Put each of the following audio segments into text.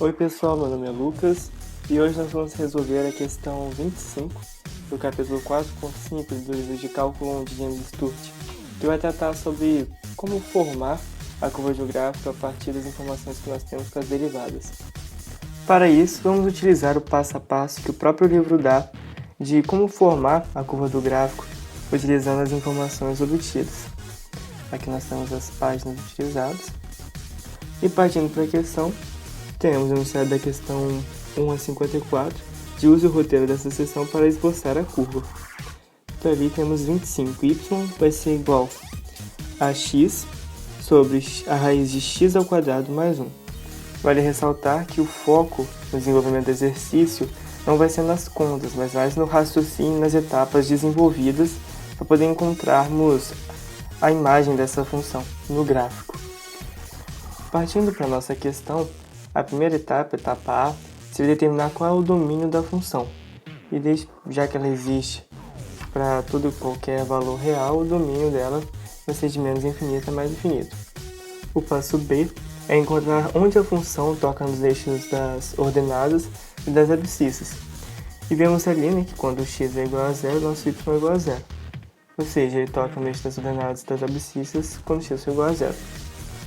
Oi pessoal, meu nome é Lucas e hoje nós vamos resolver a questão 25 do capítulo 4.5 do livro de cálculo de James Stewart, que vai tratar sobre como formar a curva geográfica a partir das informações que nós temos para as derivadas. Para isso, vamos utilizar o passo a passo que o próprio livro dá de como formar a curva do gráfico utilizando as informações obtidas. Aqui nós temos as páginas utilizadas e partindo para a questão, temos o enunciado da questão 1 a 54, de use o roteiro dessa seção para esboçar a curva. Então ali temos 25, y vai ser igual a x sobre a raiz de x ao quadrado mais 1. Vale ressaltar que o foco no desenvolvimento do exercício não vai ser nas contas, mas mais no raciocínio nas etapas desenvolvidas para poder encontrarmos a imagem dessa função no gráfico. Partindo para a nossa questão, a primeira etapa, etapa A, seria determinar qual é o domínio da função. E já que ela existe para todo e qualquer valor real, o domínio dela vai ser de menos infinito a mais infinito. O passo B é encontrar onde a função toca nos eixos das ordenadas e das abscissas. E vemos ali que quando x é igual a zero, nosso y é igual a zero. Ou seja, ele toca no eixo das ordenadas e das abscissas quando x é igual a zero,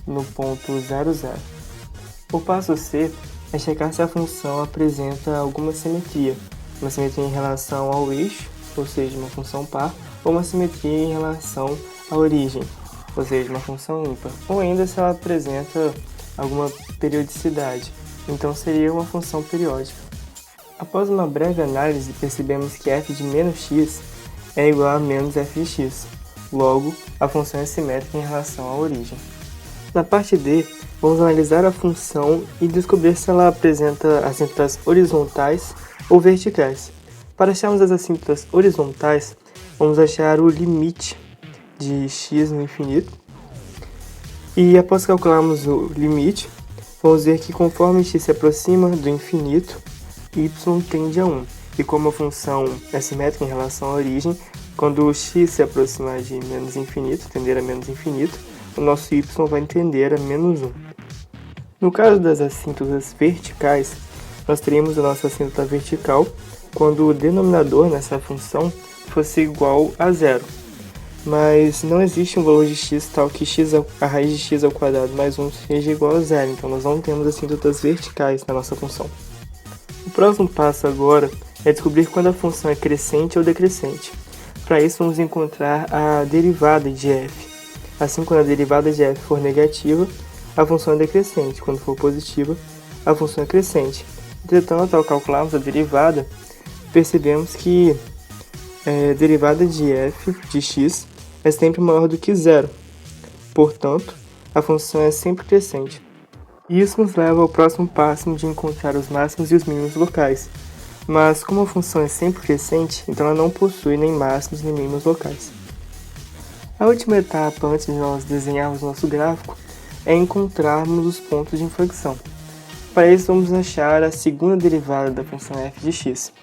no ponto 0, 0. O passo C é checar se a função apresenta alguma simetria em relação ao eixo, ou seja, uma função par, ou uma simetria em relação à origem, ou seja, uma função ímpar, ou ainda se ela apresenta alguma periodicidade, então seria uma função periódica. Após uma breve análise, percebemos que f de menos x é igual a menos f de x, logo, a função é simétrica em relação à origem. Na parte D, vamos analisar a função e descobrir se ela apresenta assíntotas horizontais ou verticais. Para acharmos as assíntotas horizontais, vamos achar o limite de x no infinito. E após calcularmos o limite, vamos ver que conforme x se aproxima do infinito, y tende a 1. E como a função é simétrica em relação à origem, quando o x se aproximar de menos infinito, tender a menos infinito, o nosso y vai tender a menos 1. No caso das assíntotas verticais, nós teríamos a nossa assíntota vertical quando o denominador nessa função fosse igual a zero. Mas não existe um valor de x tal que a raiz de x ao quadrado mais 1 seja igual a zero, então nós não temos assíntotas verticais na nossa função. O próximo passo agora é descobrir quando a função é crescente ou decrescente. Para isso vamos encontrar a derivada de f. Assim, quando a derivada de f for negativa, a função é decrescente. Quando for positiva, a função é crescente. Entretanto, ao calcularmos a derivada, percebemos que a derivada de f de x é sempre maior do que zero. Portanto, a função é sempre crescente. Isso nos leva ao próximo passo de encontrar os máximos e os mínimos locais. Mas como a função é sempre crescente, então ela não possui nem máximos nem mínimos locais. A última etapa antes de nós desenharmos nosso gráfico é encontrarmos os pontos de inflexão. Para isso vamos achar a segunda derivada da função f de x.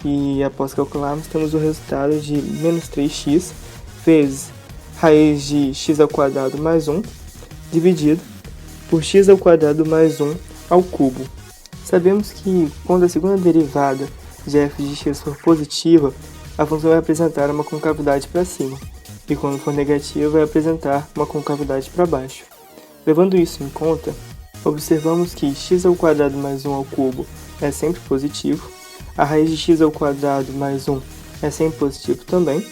E após calcularmos temos o resultado de menos 3x vezes raiz de x ao quadrado mais 1 dividido por x ao quadrado mais 1 ao cubo. Sabemos que quando a segunda derivada de f de x for positiva, a função vai apresentar uma concavidade para cima. E quando for negativa, vai apresentar uma concavidade para baixo. Levando isso em conta, observamos que x ao quadrado mais 1 ao cubo é sempre positivo, a raiz de x ao quadrado mais 1 é sempre positivo também,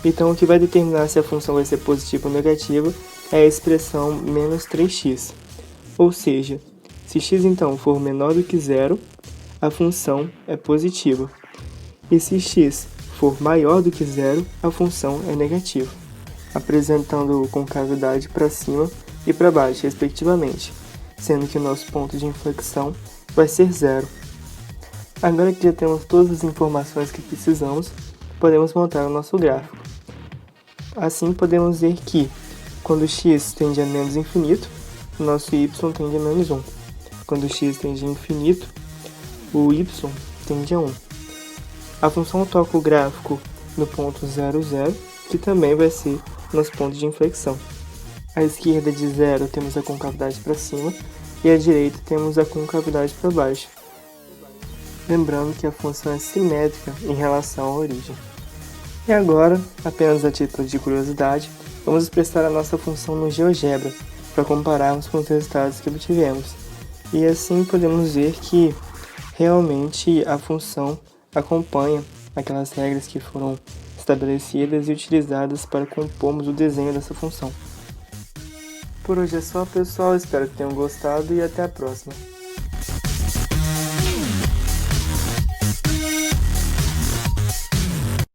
então o que vai determinar se a função vai ser positiva ou negativa é a expressão menos 3x. Ou seja, se x então for menor do que zero, a função é positiva, e se x for maior do que zero, a função é negativa, apresentando concavidade para cima e para baixo, respectivamente, sendo que o nosso ponto de inflexão vai ser zero. Agora que já temos todas as informações que precisamos, podemos montar o nosso gráfico. Assim, podemos ver que, quando x tende a menos infinito, o nosso y tende a menos 1. Quando x tende a infinito, o y tende a 1. A função toca o gráfico no ponto 0, 0, que também vai ser nosso ponto de inflexão. À esquerda de 0 temos a concavidade para cima e à direita temos a concavidade para baixo. Lembrando que a função é simétrica em relação à origem. E agora, apenas a título de curiosidade, vamos expressar a nossa função no GeoGebra, para compararmos com os resultados que obtivemos. E assim podemos ver que realmente a função acompanha aquelas regras que foram estabelecidas e utilizadas para compormos o desenho dessa função. Por hoje é só, pessoal, espero que tenham gostado e até a próxima.